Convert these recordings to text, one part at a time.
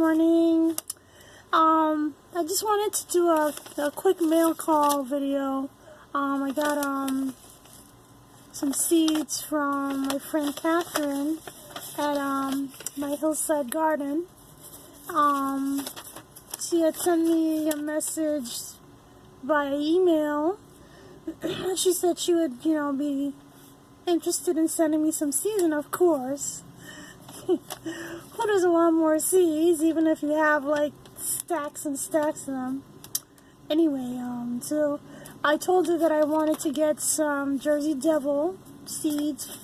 morning. I just wanted to do a quick mail call video. I got some seeds from my friend Catherine at My Hillside Garden. She had sent me a message via email. She said she would, be interested in sending me some seeds, and of course, who doesn't want more seeds, even if you have like stacks and stacks of them? Anyway, so I told her that I wanted to get some Jersey Devil seeds,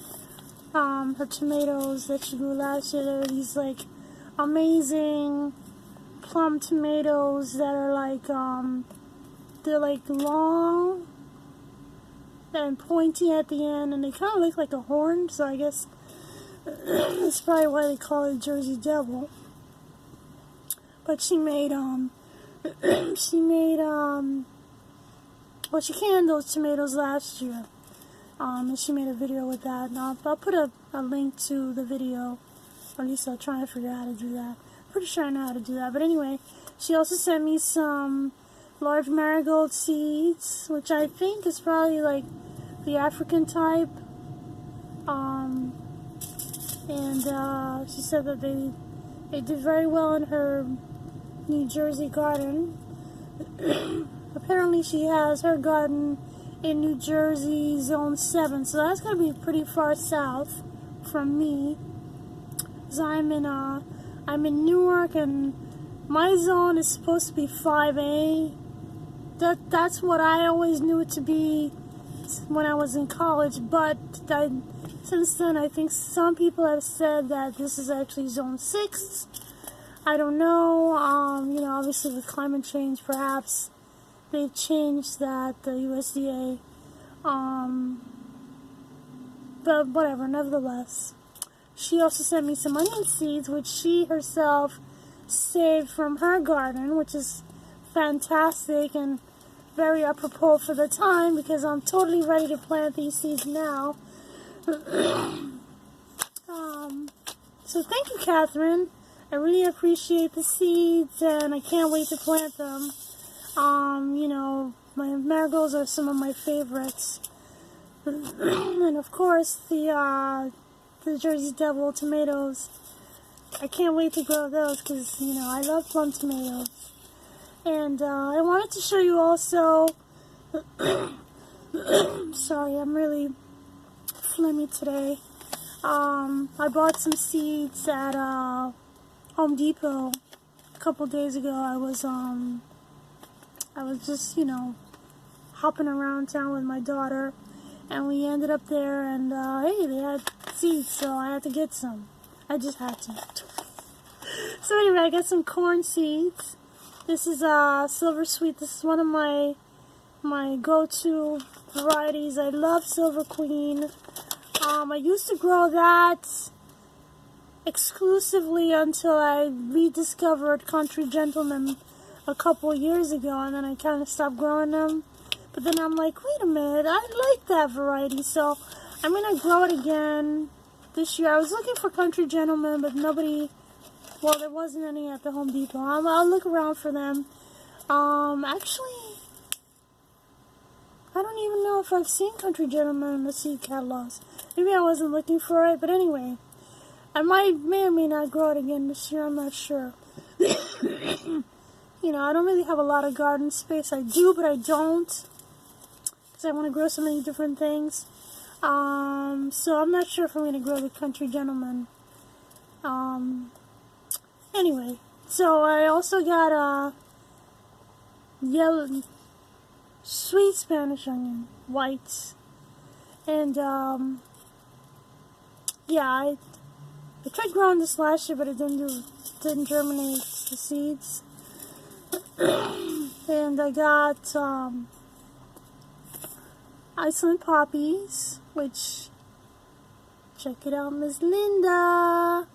her tomatoes that she grew last year. There are these like amazing plum tomatoes that are like, they're like long and pointy at the end, and they kind of look like a horn, so I guess that's probably why they call it Jersey Devil. But she made, well, she canned those tomatoes last year, and she made a video with that, and I'll put a link to the video, or at least I'll try to figure out how to do that. Pretty sure I know how to do that, but anyway, she also sent me some large marigold seeds, which I think is probably like the African type, and she said that they did very well in her New Jersey garden. Apparently she has her garden in New Jersey, Zone 7, so that's going to be pretty far south from me, because I'm in Newark, and my zone is supposed to be 5A. That's what I always knew it to be when I was in college, but since then I think some people have said that this is actually Zone 6. I don't know, obviously with climate change perhaps they've changed that, the USDA, but whatever, nevertheless. She also sent me some onion seeds, which she herself saved from her garden, which is fantastic and very apropos for the time, because I'm totally ready to plant these seeds now. So thank you, Catherine. I really appreciate the seeds, and I can't wait to plant them. My marigolds are some of my favorites. And of course, the Jersey Devil tomatoes. I can't wait to grow those because, I love plum tomatoes. And I wanted to show you also, sorry, I'm really phlegmy today. I bought some seeds at Home Depot a couple days ago. I was just, hopping around town with my daughter, and we ended up there, and hey, they had seeds, so I had to get some. I just had to. So anyway, I got some corn seeds. This is Silver Sweet. This is one of my go-to varieties. I love Silver Queen. I used to grow that exclusively until I rediscovered Country Gentleman a couple years ago, and then I kind of stopped growing them. But then I'm like, wait a minute, I like that variety, so I'm going to grow it again this year. I was looking for Country Gentleman, but there wasn't any at the Home Depot. I'll look around for them. Actually, I don't even know if I've seen Country Gentleman in the seed catalogs. Maybe I wasn't looking for it, but anyway, I may or may not grow it again this year, I'm not sure. I don't really have a lot of garden space. I do, but I don't, because I want to grow so many different things. So I'm not sure if I'm going to grow the Country Gentleman. Anyway, so I also got a yellow, sweet Spanish onion, white, and yeah, I tried growing this last year, but it didn't germinate the seeds. And I got Iceland poppies, which, check it out, Miss Linda.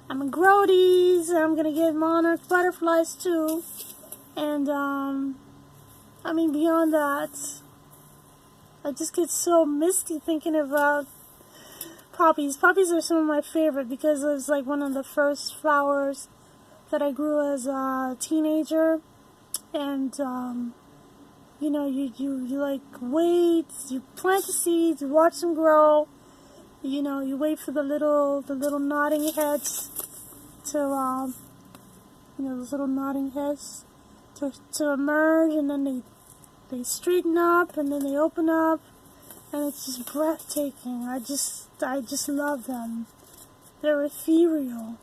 I'm gonna grow these, and I'm gonna get monarch butterflies too. And beyond that, I just get so misty thinking about poppies. Poppies are some of my favorite because it was like one of the first flowers that I grew as a teenager, and you know, you like wait, you plant the seeds, you watch them grow. You know, you wait for the little nodding heads to you know, those little nodding heads to emerge, and then they straighten up, and then they open up, and it's just breathtaking. I just love them. They're ethereal.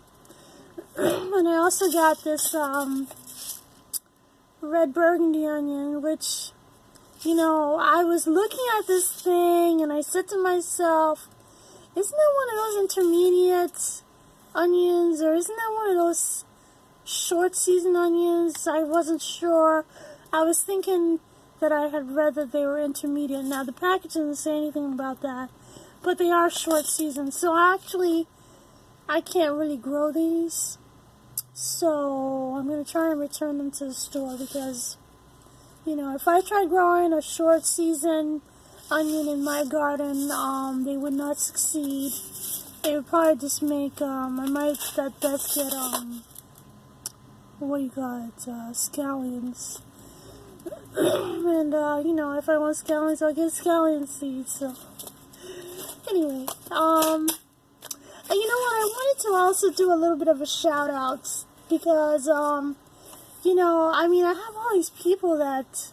And I also got this red burgundy onion, which, you know, I was looking at this thing and I said to myself, isn't that one of those intermediate onions, or isn't that one of those short season onions? I wasn't sure. I was thinking that I had read that they were intermediate. Now the package doesn't say anything about that, but they are short season. So actually, I can't really grow these. So I'm going to try and return them to the store, because, you know, if I tried growing a short season onion in my garden, they would not succeed. They would probably just make, I might at best get, what do you call it, scallions. And, you know, if I want scallions, I'll get scallion seeds, so. Anyway, and you know what, I wanted to also do a little bit of a shout out, because, you know, I mean, I have all these people that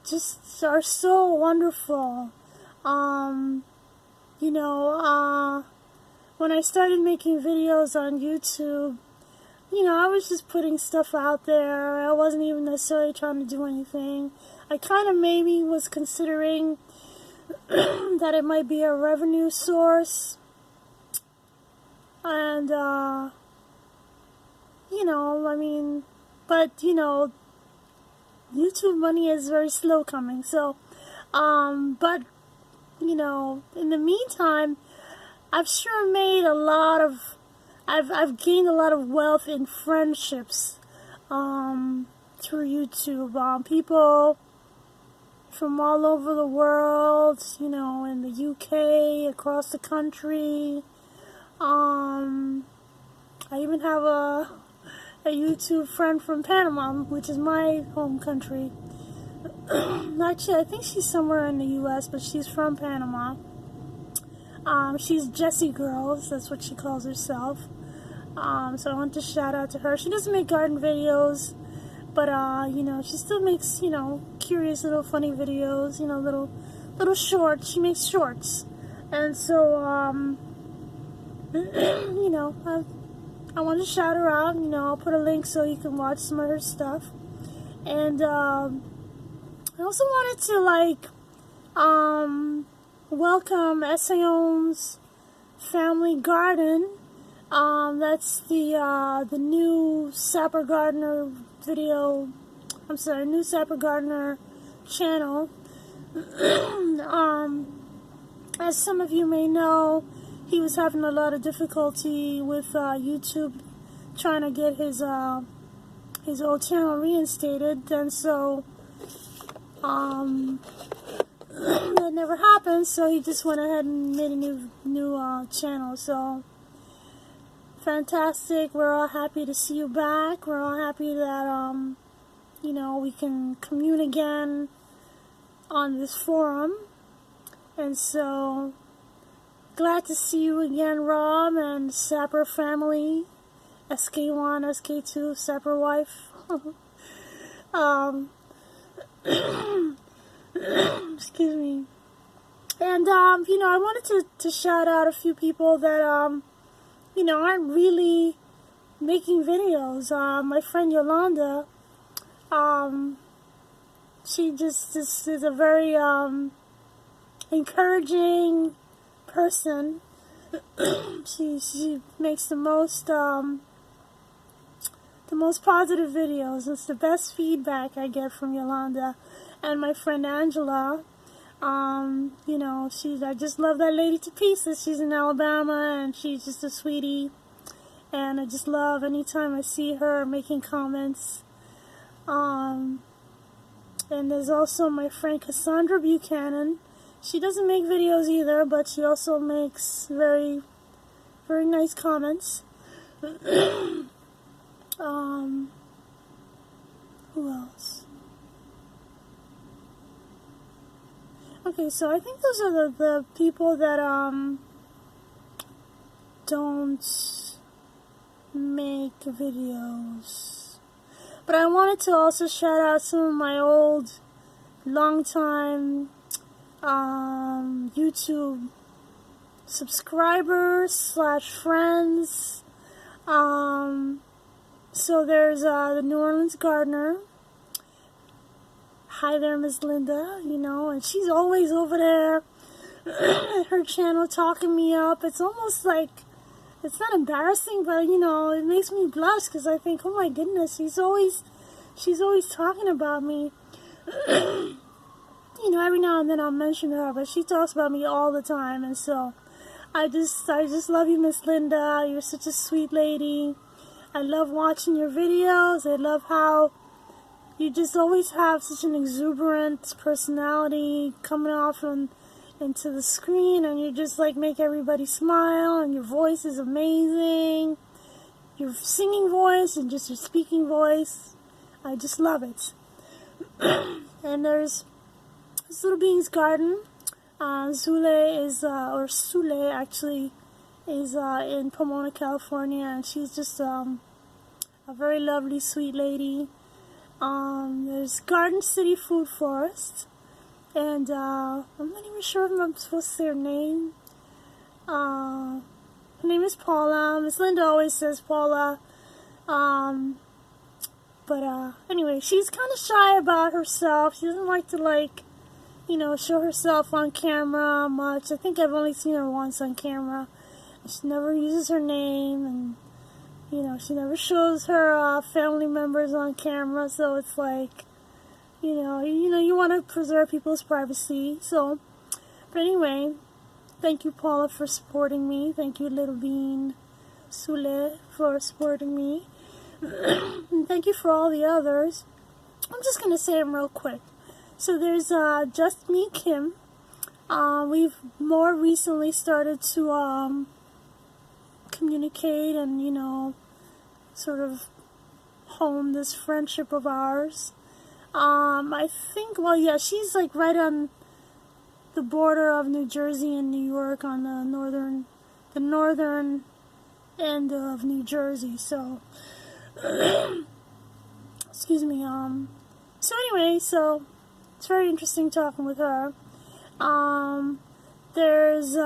just are so wonderful. You know, when I started making videos on YouTube, you know, I was just putting stuff out there. I wasn't even necessarily trying to do anything. I kind of maybe was considering that it might be a revenue source. And, you know, I mean, but, you know, YouTube money is very slow coming, so, but, you know, in the meantime, I've sure made a lot of, I've gained a lot of wealth in friendships, through YouTube, people from all over the world, you know, in the UK, across the country. I even have a YouTube friend from Panama, which is my home country. Actually, I think she's somewhere in the US, but she's from Panama. She's Jessie Girls, that's what she calls herself. So I want to shout out to her. She doesn't make garden videos, but, you know, she still makes, you know, curious little funny videos, you know, little shorts. She makes shorts. And so, you know, I want to shout her out. You know, I'll put a link so you can watch some of her stuff. And, I also wanted to, like, welcome Essayons Family Garden. That's the new Sapper Gardener video, I'm sorry, new Sapper Gardener channel. As some of you may know, he was having a lot of difficulty with YouTube trying to get his old channel reinstated, and so that never happened. So he just went ahead and made a new channel. So fantastic! We're all happy to see you back. We're all happy that you know, we can commune again on this forum, and so. Glad to see you again, Rob, and Sapper family, SK1, SK2, Sapper wife. Excuse me. And, you know, I wanted to shout out a few people that, you know, aren't really making videos. My friend Yolanda, she just is a very, encouraging person. She makes the most positive videos. It's the best feedback I get from Yolanda. And my friend Angela, you know, I just love that lady to pieces. She's in Alabama, and she's just a sweetie. And I just love anytime I see her making comments. And there's also my friend Cassandra Buchanan. She doesn't make videos either, but she also makes very, very nice comments. Okay, so I think those are the people that don't make videos. But I wanted to also shout out some of my old, long-time YouTube subscribers / friends. So there's the New Orleans Gardener. Hi there, Miss Linda, you know, and she's always over there at her channel talking me up. It's almost like, it's not embarrassing, but, you know, it makes me blush because I think, oh my goodness, she's always talking about me. You know, every now and then I'll mention her, but she talks about me all the time, and so I just love you, Miss Linda. You're such a sweet lady. I love watching your videos. I love how you just always have such an exuberant personality coming off into the screen, and you just like make everybody smile, and your voice is amazing. Your singing voice and just your speaking voice, I just love it. And there's this Little Beans Garden. Zule actually is in Pomona, California, and she's just a very lovely, sweet lady. There's Garden City Food Forest, and I'm not even sure if I'm supposed to say her name. Her name is Paula. Miss Linda always says Paula. But anyway, she's kind of shy about herself. She doesn't like to, you know, show herself on camera much. I think I've only seen her once on camera. She never uses her name, and you know, she never shows her family members on camera, so it's like, you want to preserve people's privacy. So, but anyway, thank you, Paula, for supporting me. Thank you, Little Bean Sule, for supporting me. And thank you for all the others. I'm just going to say them real quick. So there's Just Me, Kim. We've more recently started to communicate and, you know, sort of hone this friendship of ours. I think, well, yeah, she's like right on the border of New Jersey and New York, on the northern end of New Jersey. So, excuse me. So anyway, so it's very interesting talking with her. There's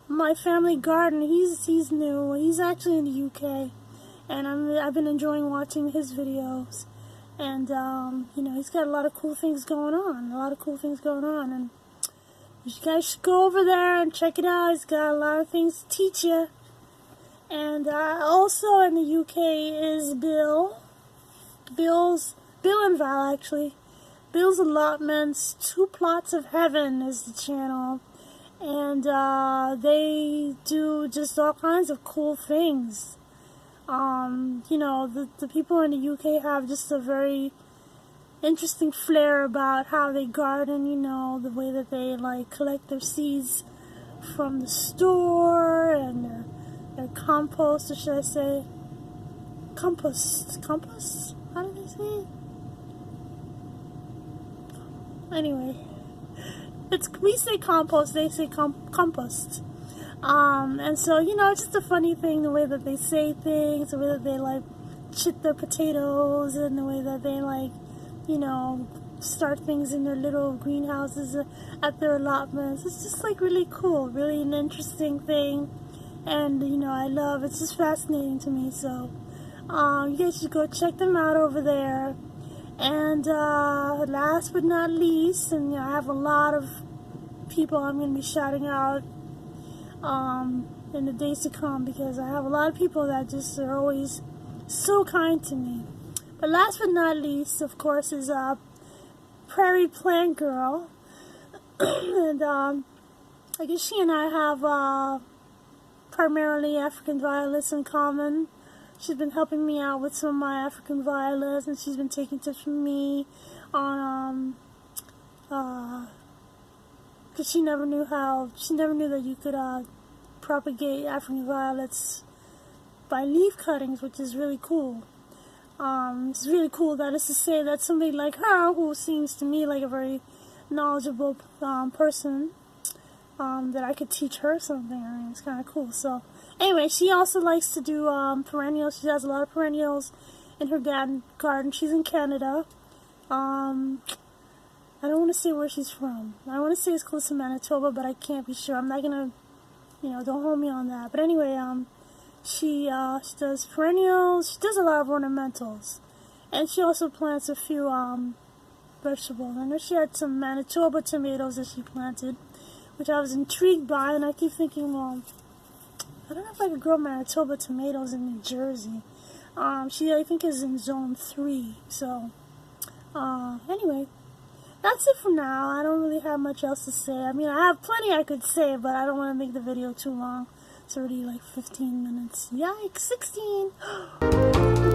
My Family Garden. He's new. He's actually in the UK, and I've been enjoying watching his videos. And you know, he's got a lot of cool things going on. And you guys should go over there and check it out. He's got a lot of things to teach you. And also in the UK is Bill and Val, actually. Bill's Allotments, 2 Plots of Heaven is the channel. And they do just all kinds of cool things. You know, the people in the UK have just a very interesting flair about how they garden, you know, the way that they like collect their seeds from the store, and their compost, or should I say compost? How do they say it? Anyway, we say compost, they say compost. And so, you know, it's just a funny thing, the way that they say things, the way that they like chip their potatoes, and the way that they like, you know, start things in their little greenhouses at their allotments. It's just like really cool, really an interesting thing. And, you know, it's just fascinating to me. So, you guys should go check them out over there. And, last but not least, and I have a lot of people I'm going to be shouting out in the days to come, because I have a lot of people that just are always so kind to me. But last but not least, of course, is Prairie Plantgirl. And I guess she and I have primarily African violets in common. She's been helping me out with some of my African violets, and she's been taking tips from me on because she never knew that you could propagate African violets by leaf cuttings, which is really cool. It's really cool that is to say that somebody like her, who seems to me like a very knowledgeable person, that I could teach her something. I mean, it's kind of cool. So, anyway, she also likes to do perennials. She has a lot of perennials in her garden. She's in Canada. I don't want to say where she's from. I want to say it's close to Manitoba, but I can't be sure. I'm not gonna, don't hold me on that. But anyway, she does perennials. She does a lot of ornamentals, and she also plants a few vegetables. I know she had some Manitoba tomatoes that she planted, which I was intrigued by, and I keep thinking, well, I don't know if I could grow Manitoba tomatoes in New Jersey. She, I think, is in zone 3. So, anyway, that's it for now. I don't really have much else to say. I mean, I have plenty I could say, but I don't want to make the video too long. It's already like 15 minutes. Yikes, 16!